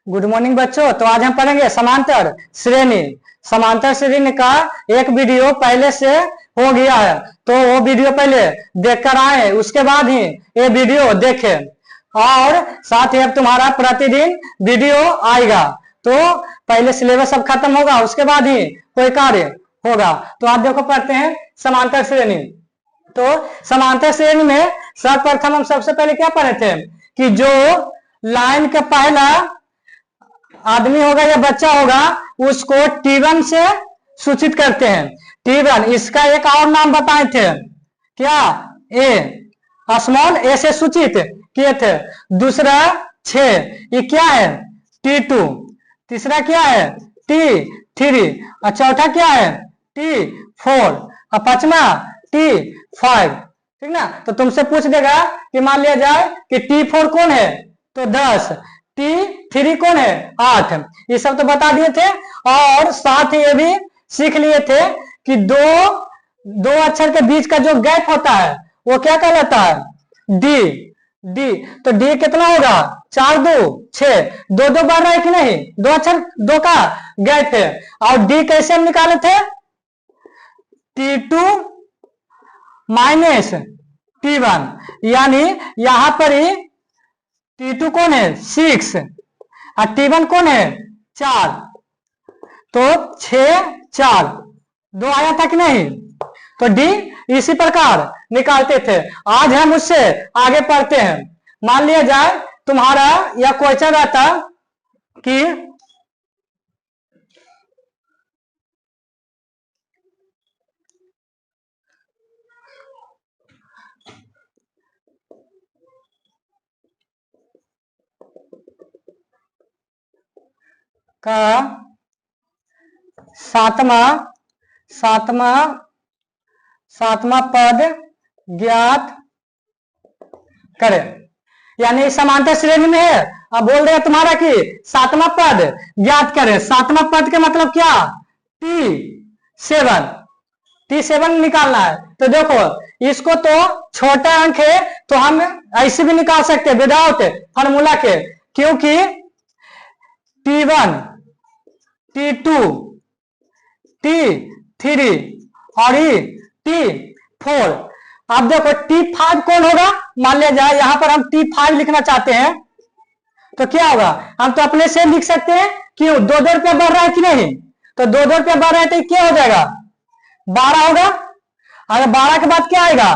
Good morning बच्चों। तो आज हम पढ़ेंगे समांतर श्रेणी। समांतर श्रेणी का एक वीडियो पहले से हो गया है, तो वो वीडियो पहले देखकर आए, उसके बाद ही ये वीडियो देखें। और साथ ही अब तुम्हारा प्रतिदिन वीडियो आएगा, तो पहले सिलेबस सब खत्म होगा, उसके बाद ही कोई कार्य होगा। तो आप देखो पढ़ते हैं समांतर श्रेणी। तो समांतर श्रेणी में सर्वप्रथम हम सबसे पहले क्या पढ़े थे कि जो लाइन का पहला आदमी होगा या बच्चा होगा उसको T1 से सूचित करते हैं। T1 इसका एक और नाम बताए थे, क्या? ए, स्मॉल ए से सूचित किए थे। दूसरा 6, ये क्या है? T2। तीसरा क्या है? T3। और चौथा क्या है? T4। और पांचवा T5। ठीक ना? तो तुमसे पूछ देगा कि मान लिया जाए कि T4 कौन है, तो 10, T3 कौन है, 8। ये सब तो बता दिए थे। और साथ ही ये भी सीख लिए थे कि दो अक्षर के बीच का जो गैप होता है वो क्या कहलाता है? डी। तो डी कितना होगा? 4 2 6, दो बढ़ रहा है कि नहीं? दो अक्षर, दो का गैप है। और डी कैसे हम निकाले थे? T2 माइनस T1, यानी यहां पर ही T2 कौन है? 6 और T1 कौन है? 4। तो 6 4 2 आया था कि नहीं? तो डी इसी प्रकार निकालते थे। आज हम उससे आगे पढ़ते हैं। मान लिया जाए तुम्हारा यह क्वेश्चन रहता कि का सातवां पद ज्ञात करें। यानी समांतर श्रेणी में है, अब बोल रहे हैं तुम्हारा कि सातवां पद ज्ञात करें। सातवां पद के मतलब क्या? T7 निकालना है। तो देखो इसको तो छोटा अंक है तो हम ऐसे भी निकाल सकते हैं विदाउट फॉर्मूला के, क्योंकि T1 T2 T3 और T4। अब देखो T5 कौन होगा? मान लिया जाए यहां पर हम T5 लिखना चाहते हैं, तो क्या होगा? हम तो अपने से लिख सकते हैं, क्यों? 2 रुपया बढ़ रहा है कि नहीं? तो 2 रुपया बढ़ रहा है तो क्या हो जाएगा? 12 होगा। अगर 12 के बाद क्या आएगा?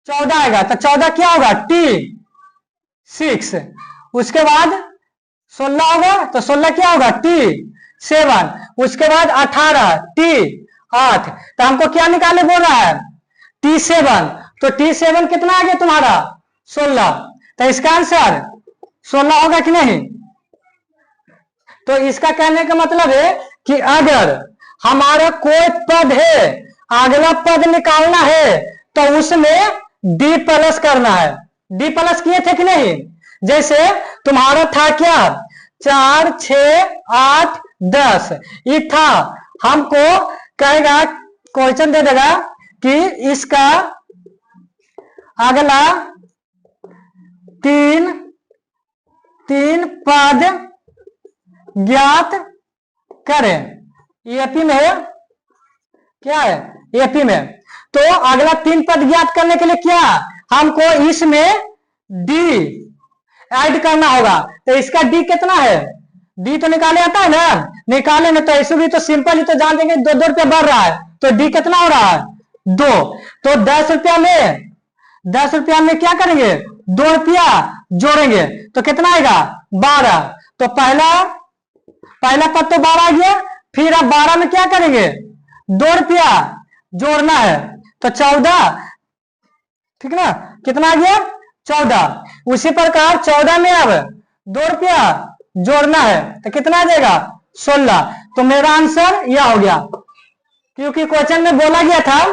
14 आएगा। तो 14 क्या होगा? T6। उसके बाद 16 होगा, तो 16 क्या होगा? T7। उसके बाद 18 T8। तो हमको क्या निकाले बोल रहा है? T7। तो T7 कितना आ गया तुम्हारा? 16। तो इसका आंसर 16 होगा कि नहीं? तो इसका कहने का मतलब है कि अगर हमारा कोई पद है, अगला पद निकालना है, तो उसमें D प्लस करना है। D प्लस किए थे कि नहीं? जैसे तुम्हारा था क्या? 4 6 8 10 ये था। हमको कहेगा, क्वेश्चन दे देगा कि इसका अगला तीन पद ज्ञात करें। एपी में है, क्या है? एपी में। तो अगला 3 पद ज्ञात करने के लिए क्या हमको इसमें डी ऐड करना होगा। तो इसका डी कितना है? डी तो निकाले आता है ना, निकाले ना, तो ऐसे भी तो सिंपल ही तो जान देंगे 2 रुपया बढ़ रहा है, तो डी कितना हो रहा है? 2। तो 10 रुपया में क्या करेंगे? 2 रुपया जोड़ेंगे, तो कितना आएगा? 12। तो पहला पद तो 12 आ गया। फिर अब 12 में क्या करेंगे? 2 रुपया जोड़ना है, तो 14। ठीक ना? कितना आ गया? 14। उसी प्रकार 14 में अब 2 रुपया जोड़ना है, तो कितना आ जाएगा? 16। तो मेरा आंसर यह हो गया, क्योंकि क्वेश्चन में बोला गया था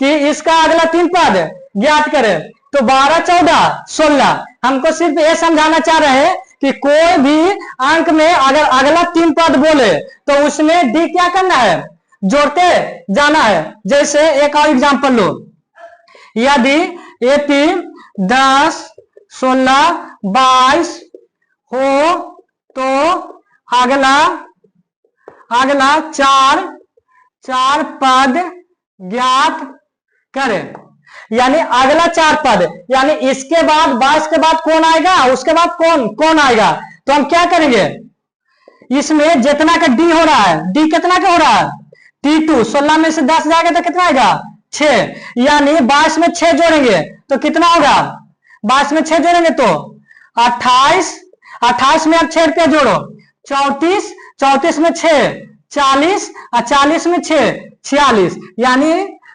कि इसका अगला 3 पद ज्ञात करें। तो 12 14 16। हमको सिर्फ ये समझाना चाह रहे हैं कि कोई भी अंक में अगर अगला 3 पद बोले तो उसमें डी क्या करना है? जोड़ते जाना है। जैसे एक और एग्जांपल लो, यदि एपी 10 16 22 हो तो अगला अगला चार पद ज्ञात करें। यानी अगला 4 पद, यानी इसके बाद 22 के बाद कौन आएगा, उसके बाद कौन आएगा। तो हम क्या करेंगे, इसमें जितना का डी हो रहा है, डी कितना का हो रहा है T2, 16 में से 10 जाएगा तो कितना आएगा 6, यानी 22 में 6 जोड़ेंगे तो कितना होगा, 22 में 6 जोड़ेंगे तो 28 में आप 6 रुपया जोड़ो, 34 में 6 40 और 40 में 6 46, यानी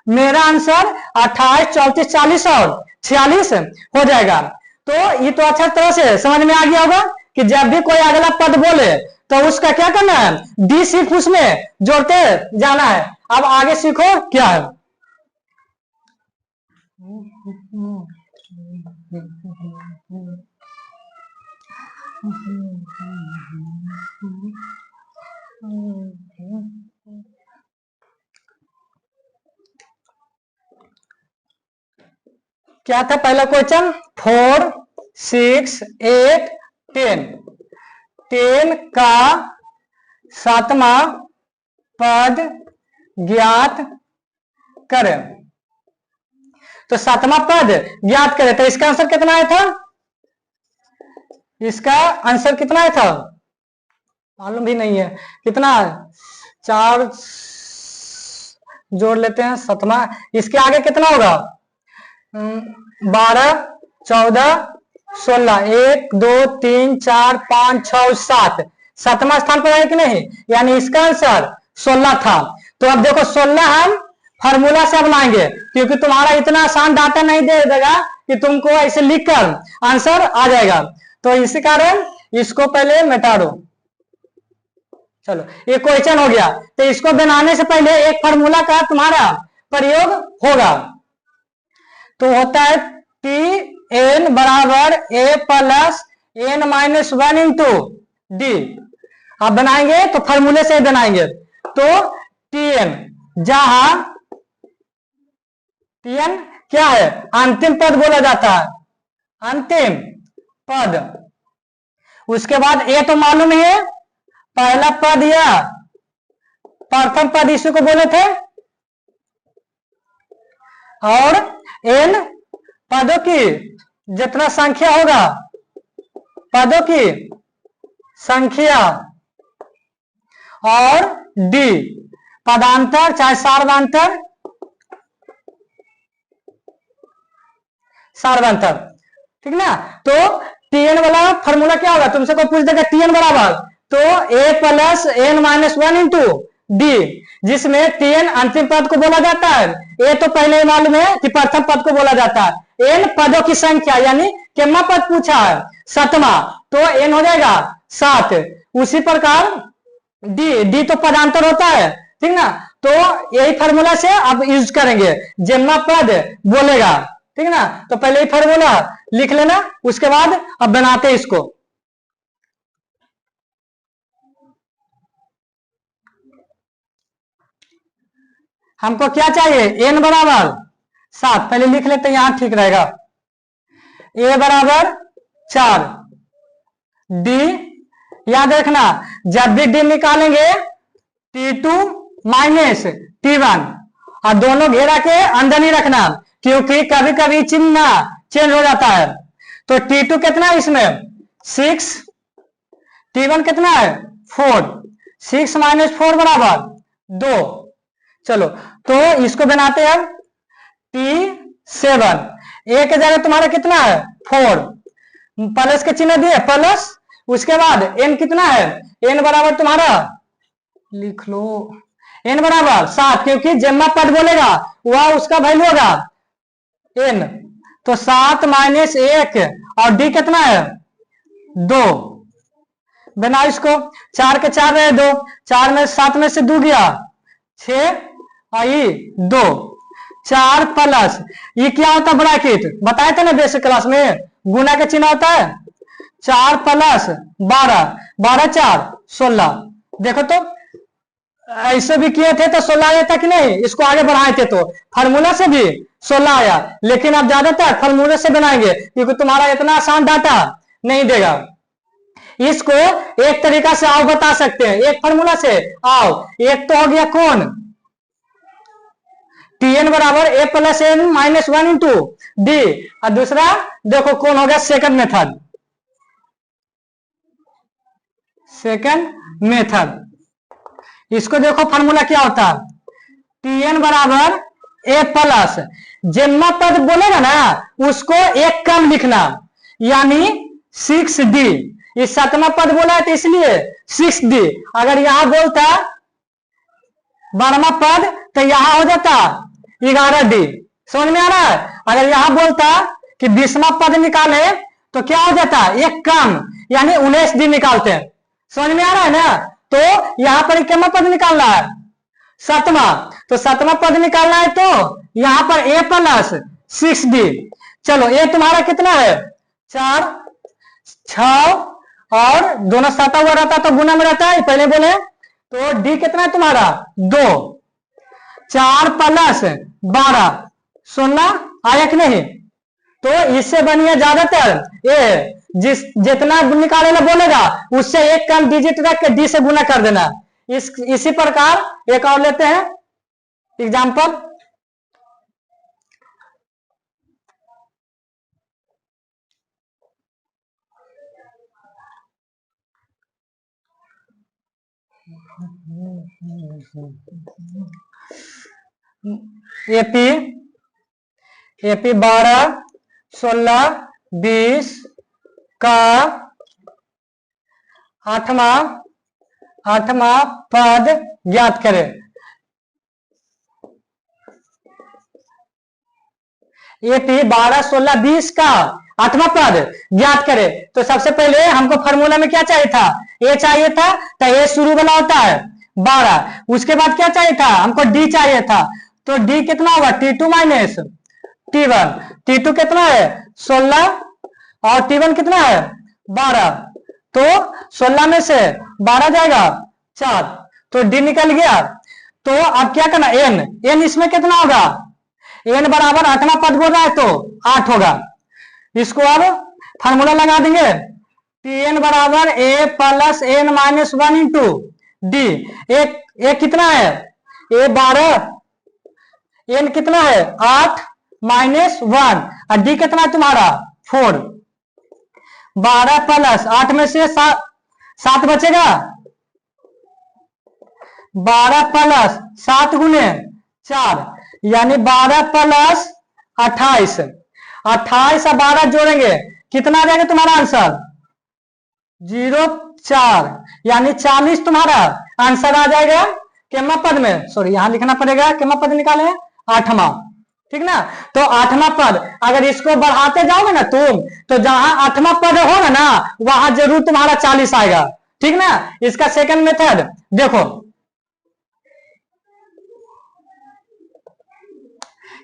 मेरा आंसर 28 34 40 और 46 हो जाएगा। तो ये तो अच्छा तरह से समझ में आ गया होगा कि जब भी कोई अगला पद बोले तो उसका क्या करना है, डी सिर्फ उसमें जोड़ते जाना है। अब आगे सीखो क्या है। क्या था पहला क्वेश्चन, 4 6 8 10 का 7वां पद ज्ञात करें। तो 7वां पद ज्ञात करें, तो इसका आंसर कितना आया था, इसका आंसर कितना आया था मालूम भी नहीं है, कितना 4 जोड़ लेते हैं 7वां, इसके आगे कितना होगा 12 14 16 1 2 3 4 5 6 7, 7वां स्थान पर है कि नहीं, यानी इसका आंसर 16 था। तो अब देखो 16 हम फार्मूला से बनाएंगे, क्योंकि तुम्हारा इतना आसान डाटा नहीं दे देगा कि तुमको ऐसे लिखकर आंसर आ जाएगा, तो इसी कारण इसको पहले मिटा दो। चलो ये क्वेश्चन हो गया, तो इसको बनाने से पहले एक फार्मूला का तुम्हारा प्रयोग होगा, तो होता है Tn बराबर a plus n minus 1 into D. आप बनाएंगे तो फार्मूले से बनाएंगे, तो Tn जहां Tn क्या है, अंतिम पद बोला जाता है, अंतिम पद। उसके बाद a तो मालूम है पहला पद या प्रथम पद इसी को बोले थे, और n पदों की जितना संख्या होगा, पदों की संख्या, और d पदांतर चाहे सार्वधांतर, ठीक ना। तो Tn वाला फॉर्मूला क्या होगा, तुमसे कोई पूछ देगा Tn बराबर, तो a plus n minus 1 into D, जिसमें Tn अंतिम पद को बोला जाता है, a तो पहले मालूम है कि प्रथम पद को बोला जाता है, n पदों की संख्या, यानी कितना पद पूछा है 7वां, तो n हो जाएगा 7। उसी प्रकार डी तो पदांतर होता है, ठीक ना। तो यही फार्मूला से अब यूज करेंगे, जितना पद बोलेगा, ठीक ना। तो पहले ही फार्मूला लिख लेना, उसके बाद अब बनाते इसको। हमको क्या चाहिए, n बराबर 7, पहले लिख लेते हैं, यहां ठीक रहेगा। a बराबर 4, d याद रखना, जब भी d निकालेंगे T2 माइनस T1, और दोनों घेरा के अंदर नहीं रखना, क्योंकि कभी कभी चिन्ह चेंज हो जाता है। तो T2 कितना है इसमें 6, T1 कितना है 4, 6 माइनस 4 बराबर 2। चलो तो इसको बनाते हैं T7, a के जगह तुम्हारा कितना है 4, प्लस के चिन्ह दिए प्लस, उसके बाद n कितना है, n बराबर तुम्हारा लिख लो, n बराबर 7, क्योंकि जम्मा पद बोलेगा वह उसका वैल्यू होगा n, तो 7 माइनस 1, और d कितना है 2। बना इसको, 4 के 4 रहे 2, 4 में 7 में से 2 गया 6 आई 2, 4 प्लस ये क्या होता है ब्रैकेट, बताए थे ना बेसिक क्लास में, गुना का चिन्ह होता है, 4 प्लस 12, 12 4 16। देखो तो ऐसे भी किए थे तो 16 आया था कि नहीं, इसको आगे बढ़ाए थे तो फार्मूला से भी 16 आया, लेकिन अब ज्यादातर फार्मूले से बनाएंगे, क्योंकि तुम्हारा इतना आसान डाटा नहीं देगा। इसको एक तरीका से आओ बता सकते हैं, एक फॉर्मूला से आओ। एक तो हो गया कौन, Tn बराबर a plus n minus 1 into D, और दूसरा देखो कौन हो गया सेकंड मेथड, सेकंड मेथड। इसको देखो फॉर्मूला क्या होता है, Tn बराबर a प्लस, जितना पद बोलेगा ना उसको एक कम लिखना, यानी 6d। इस 7वां पद बोला है तो इसलिए 6d। अगर यहां बोलता 12वां पद तो यहां हो जाता 11d। समझ में आ रहा है। अगर यहां बोलता कि 20वां पद निकाले तो क्या हो जाता एक कम, यानी 19d निकालते हैं। समझ में आ रहा है ना। तो यहां पर क्या पद निकालना है, 7वां, तो 7वां पद निकालना है तो यहां पर a प्लस 6d। चलो a तुम्हारा कितना है 4, 6 और दोनों 7 हुआ रहता तो गुना में रहता है, पहले बोले। तो d कितना है तुम्हारा 2, 4 प्लस 12, 16 आया कि नहीं। तो इससे बनिए ज्यादातर ए जितना निकाले ना बोलेगा उससे एक कम डिजिट रख के डी से गुना कर देना। इसी प्रकार एक और लेते हैं एग्जाम्पल। एपी 12, 16, 20 का 8वां पद ज्ञात करें। एपी 12, 16, 20 का 8वां पद ज्ञात करें। तो सबसे पहले हमको फॉर्मूला में क्या चाहिए था, ए चाहिए था, तो ए शुरू वाला होता है 12। उसके बाद क्या चाहिए था, हमको डी चाहिए था, तो डी कितना होगा T2 माइनस T1। T2 कितना है 16 और T1 कितना है 12। तो 16 में से 12 जाएगा 4, तो डी निकल गया। तो अब क्या करना, एन इसमें कितना होगा, एन बराबर 8वां पद बोल रहा है तो 8 होगा। इसको अब फार्मूला लगा देंगे, Tn बराबर a plus n minus 1 into D. एक कितना है a 12, n कितना है 8 माइनस 1, और डी कितना है तुम्हारा 4। 12 प्लस 8 में से 7 बचेगा, 12 प्लस 7 गुने 4, यानी 12 प्लस 28। 28 और 12 जोड़ेंगे कितना आ जाएगा तुम्हारा आंसर 04, यानी 40 तुम्हारा आंसर आ जाएगा केमा पद में। सॉरी यहां लिखना पड़ेगा, केमा पद निकाले 8वां, ठीक ना। तो 8वां पद अगर इसको बढ़ाते जाओगे ना तुम, तो जहां 8वां पद होगा ना वहां जरूर तुम्हारा 40 आएगा, ठीक ना। इसका सेकंड मेथड देखो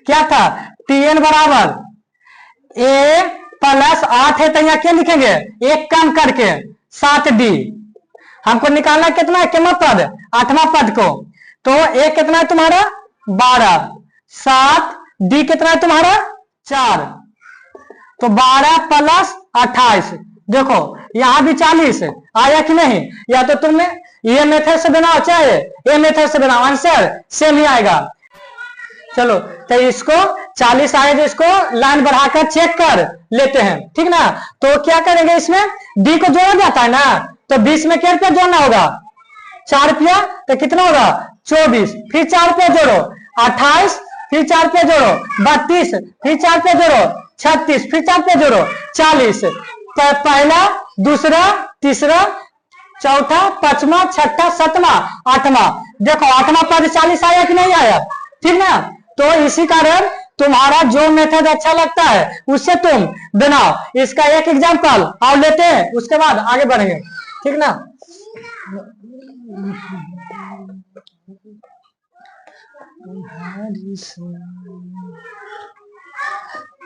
क्या था, Tn बराबर a प्लस 8 है तो यहाँ क्या लिखेंगे एक कम करके 7d। हमको निकालना कितना है केमा पद 8वां पद को, तो a कितना है तुम्हारा 12, 7 d कितना है तुम्हारा 4, तो 12 प्लस 28। देखो यहां भी 40 आया कि नहीं, या तो तुमने ये मेथड से बनाओ चाहे ये मेथड से बनाओ, आंसर सेम ही आएगा। चलो तो इसको 40 आए तो इसको लाइन बढ़ाकर चेक कर लेते हैं, ठीक ना। तो क्या करेंगे, इसमें डी को जोड़ा जाता है ना, तो 20 में क्या रुपया जोड़ना होगा 4 रुपया, तो कितना होगा 24, फिर 4 रुपया जोड़ो 28, फिर 4 रुपया जोड़ो 32, फिर 4 रुपया जोड़ो 36, फिर 4 रुपया जोड़ो 40। पहला, दूसरा, तीसरा, चौथा, पांचवा, छठा, सातवां, 8वां। देखो 8वां पद 40 आया कि नहीं आया, ठीक ना। तो इसी कारण तुम्हारा जो मेथड अच्छा लगता है उससे तुम बनाओ। इसका एक एग्जांपल और लेते हैं, उसके बाद आगे बढ़ेंगे, ठीक ना।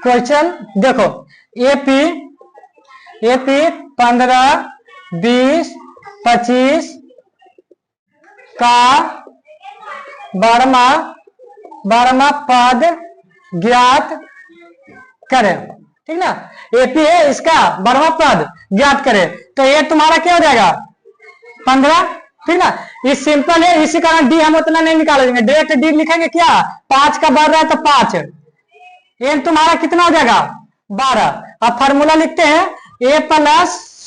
क्वेश्चन देखो, एपी 15, 20, 25 का 12वां पद ज्ञात करें, ठीक ना। एपी है इसका 12वां पद ज्ञात करें। तो ये तुम्हारा क्या हो जाएगा 15, ठीक ना। ये सिंपल है, इसी कारण डी हम उतना नहीं निकालेंगे, डायरेक्ट डी लिखेंगे। क्या 5 का बढ़ रहा है तो 5, एन तुम्हारा कितना हो जाएगा 12। अब फॉर्मूला लिखते हैं ए प्लस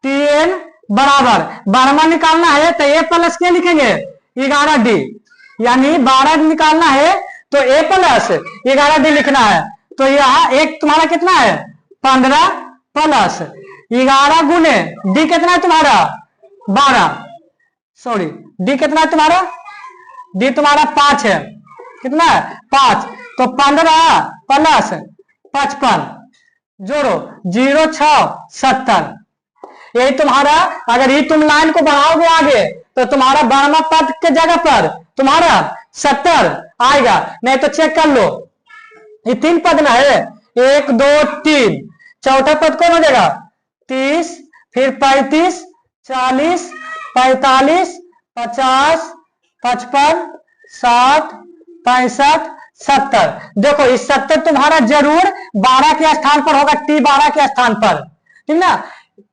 टी एन बराबर 12 निकालना है तो ए प्लस क्या लिखेंगे 11 डी, यानी 12 निकालना है तो ए प्लस 11 डी लिखना है। तो यहाँ एक तुम्हारा कितना है 15 प्लस 11 गुने डी कितना है तुम्हारा 12, डी कितना है तुम्हारा, डी तुम्हारा 5 है, कितना है 5, तो 15 प्लस 55 जोड़ो 0 6 70। यही तुम्हारा, अगर ये तुम लाइन को बढ़ाओगे आगे तो तुम्हारा 12वां पद के जगह पर तुम्हारा 70 आएगा। नहीं तो चेक कर लो, ये 3 पद ना है, 1 2 3, चौथा पद कौन हो जाएगा 30, फिर 35 40 45 50 55 60 65 70। देखो इस 70 तुम्हारा जरूर 12 के स्थान पर होगा, टी 12 के स्थान पर, ठीक ना।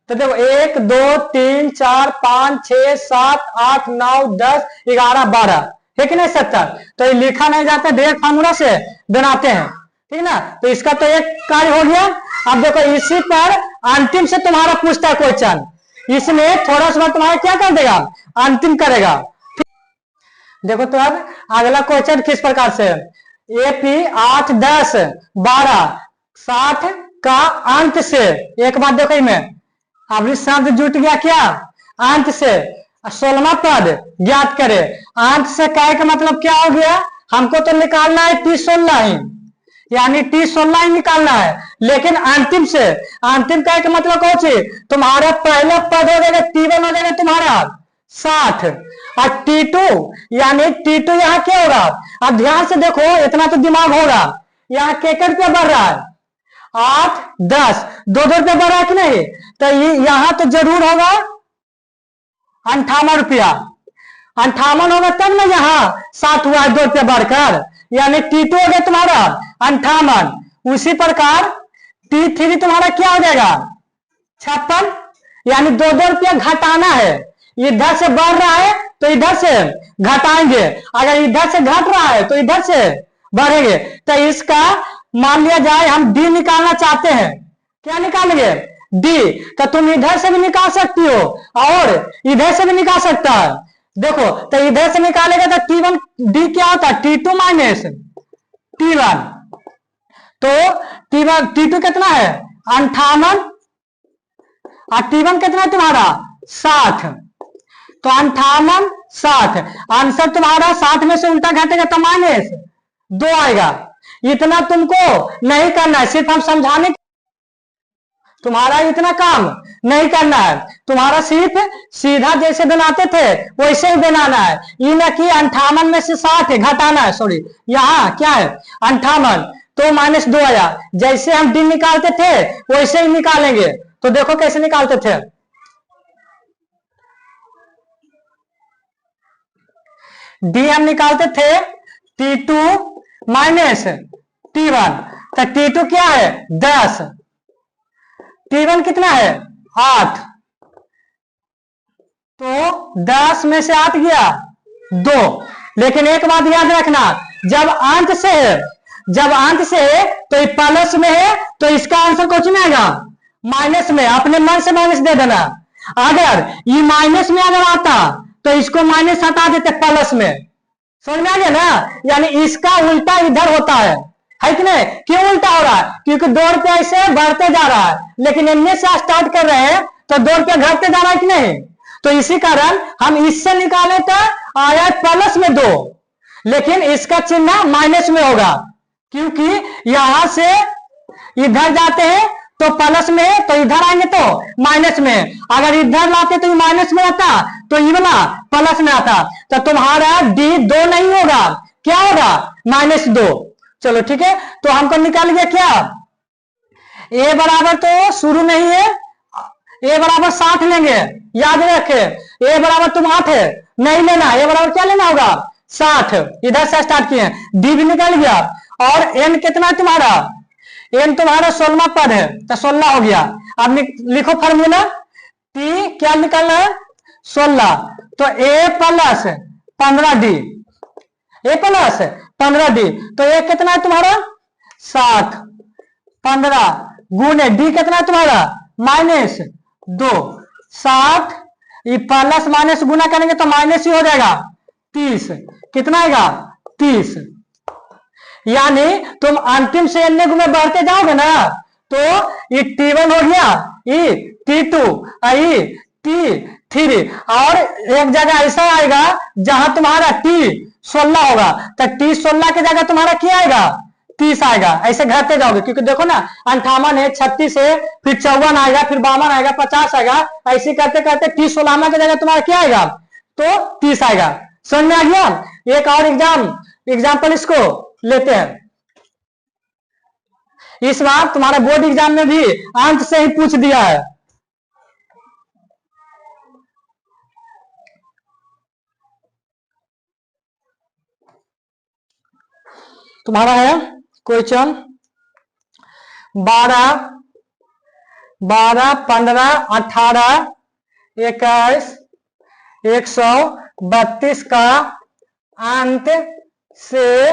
तो देखो 1 2 3 4 5 6 7 8 9 10 11 12 है कि नहीं 70। तो ये लिखा नहीं जाता, डायरेक्ट फार्मूला से बनाते हैं, ठीक ना। तो इसका तो एक कार्य हो गया। अब देखो इसी पर अंतिम से तुम्हारा पूछता है क्वेश्चन, इसमें थोड़ा सा तुम्हारा क्या कर देगा अंतिम करेगा। देखो तो अब अगला क्वेश्चन किस प्रकार से, एपी 8 10 12 60 का अंत से, एक बात देखो में अभी शब्द जुट गया क्या अंत से 16वां पद ज्ञात करे। अंत से कहे का मतलब क्या हो गया, हमको तो निकालना है T16 ही, यानी T16 ही निकालना है, लेकिन अंतिम से, अंतिम कहे का मतलब कौन सी, तुम्हारा पहला पद हो जाएगा T1 हो जाएगा तुम्हारा 60 और T2, यानी T2 यहाँ क्या होगा। अब ध्यान से देखो, इतना तो दिमाग होगा, यहाँ क्या रुपया बढ़ रहा है 8 10, 2 रुपया बढ़ रहा है कि नहीं, तो ये यहाँ तो जरूर होगा 58 रुपया, 58 होगा तब ना यहाँ 7 हुआ 2 रुपया बढ़कर, यानी T2 हो गया तुम्हारा 58। उसी प्रकार T3 तुम्हारा क्या हो जाएगा 56, यानी 2 रुपया घटाना है, इधर से बढ़ रहा है तो इधर से घटाएंगे, अगर इधर से घट रहा है तो इधर से बढ़ेंगे। तो इसका मान लिया जाए हम डी निकालना चाहते हैं, क्या निकालेंगे डी, तो तुम इधर से भी निकाल सकती हो और इधर से भी निकाल सकता है। देखो तो इधर से निकालेगा तो T1 डी क्या होता है T2 माइनस T1, तो T2 कितना है 58 और T1 कितना है तुम्हारा 60, तो 58 60, आंसर तुम्हारा 60 में से उल्टा घटेगा तो माइनस 2 आएगा। इतना तुमको नहीं करना है, सिर्फ हम समझाने, तुम्हारा इतना काम नहीं करना है, तुम्हारा सिर्फ सीधा जैसे बनाते थे वैसे ही बनाना है। ये ना कि 58 में से 60 घटाना है, यहाँ क्या है 58 तो -2 आया, जैसे हम डी निकालते थे वैसे ही निकालेंगे। तो देखो कैसे निकालते थे, डी हम निकालते थे T2 माइनस T1, तो T2 क्या है 10, T1 कितना है 8, तो 10 में से 8 गया 2। लेकिन एक बात याद रखना, जब अंत से है, जब अंत से है तो ये प्लस में है तो इसका आंसर कुछ में आएगा माइनस में, अपने मन से माइनस दे देना। अगर ये माइनस में अगर आता तो इसको माइनस हटा देते प्लस में, समझ में आ गया ना। यानी इसका उल्टा इधर होता है कि नहीं। क्यों उल्टा हो रहा है, क्योंकि 2 रुपया ऐसे बढ़ते जा रहा है, लेकिन इनमें से स्टार्ट कर रहे हैं तो 2 रुपया घटते जा रहा है कि नहीं। तो इसी कारण हम इससे निकाले तो आया प्लस में 2, लेकिन इसका चिन्ह माइनस में होगा, क्योंकि यहां से इधर जाते हैं तो प्लस में, तो इधर आएंगे तो माइनस में, अगर इधर लाते तो माइनस में आता तो ये वाला प्लस में आता, तो तुम्हारा डी 2 नहीं होगा, क्या होगा -2। चलो ठीक है, तो हमको निकाल गया क्या ए बराबर, तो शुरू में ही है ए बराबर 60 लेंगे, याद रखे ए बराबर तुम 8 है नहीं लेना, ए बराबर क्या लेना होगा 60, इधर से स्टार्ट किए, डी भी निकल गया। और एन कितना है तुम्हारा, एन तुम्हारा 16वां पद है तो 16 हो गया। अब लिखो फॉर्मूला, टी क्या निकालना है 16, तो ए प्लस 15d, ए प्लस 15d, तो ए कितना है तुम्हारा 60, 15 गुने डी कितना है तुम्हारा -2, 60, ये प्लस माइनस गुना करेंगे तो माइनस ही हो जाएगा 30, कितना आएगा 30। यानी तुम अंतिम से एन में बढ़ते जाओगे ना, तो ये T1 हो गया, ये T2, ये T3, और एक जगह ऐसा आएगा जहां तुम्हारा T16 होगा, तो T16 की जगह तुम्हारा क्या आएगा 30 आएगा। ऐसे घटते जाओगे, क्योंकि देखो ना 58 है, 36 है, फिर 54 आएगा, फिर 52 आएगा, 50 आएगा, ऐसे करते करते T16 की जगह तुम्हारा क्या आएगा तो 30 आएगा। समझ में आ गया। एक और एग्जाम्पल इसको लेते हैं। इस बार तुम्हारा बोर्ड एग्जाम में भी अंत से ही पूछ दिया है। तुम्हारा है क्वेश्चन 12, 15, 18, 21, 132 का अंत से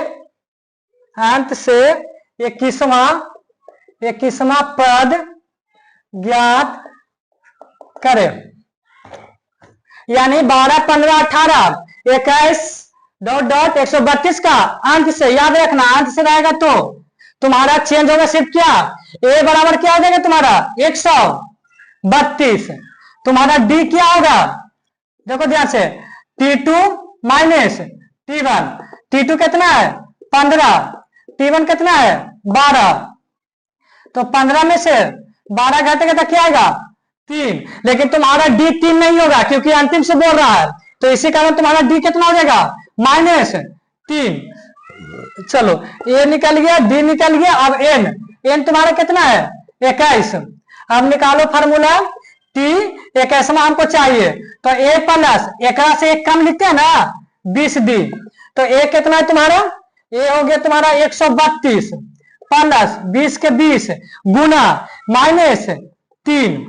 21वां पद ज्ञात करें। यानी 12, 15, 18, 21 डॉट डॉट 132 का अंत से, याद रखना अंत से रहेगा तो तुम्हारा चेंज होगा सिर्फ क्या, ए बराबर क्या हो जाएगा तुम्हारा 132, तुम्हारा डी क्या होगा देखो ध्यान से, T2 माइनस T1, T2 कितना है 15, T1 कितना है 12, तो 15 में से 12 घटेगा तो क्या आएगा 3, लेकिन तुम्हारा डी 3 नहीं होगा क्योंकि अंतिम से बोल रहा है, तो इसी कारण तुम्हारा डी कितना हो जाएगा -3। चलो ए निकल गया, डी निकल गया, अब एन तुम्हारा कितना है 21। अब निकालो फार्मूला, टी 21वां हमको चाहिए, तो ए प्लस एकरा से एक कम लिखते हैं ना 20d, तो ए कितना है तुम्हारा, ए हो गया तुम्हारा 132 प्लस 20 के 20 गुना -3,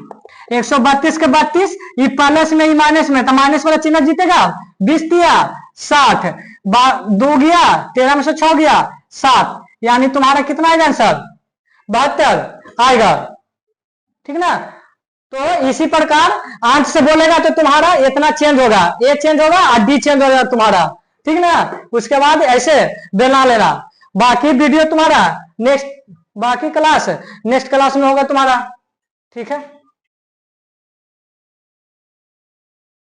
132 के 32, ये प्लस में ही माइनस में, तो माइनस वाला चिन्ह जीतेगा, 20 दिया 60, 2 गया 13 में से 6 गया 7, यानी तुम्हारा कितना आएगा आंसर 72 आएगा। ठीक ना। तो इसी प्रकार अंत से बोलेगा तो तुम्हारा इतना चेंज होगा, ए चेंज होगा और डी चेंज होगा तुम्हारा। ठीक ना। उसके बाद ऐसे बना लेना। बाकी वीडियो तुम्हारा नेक्स्ट क्लास में होगा तुम्हारा। ठीक है।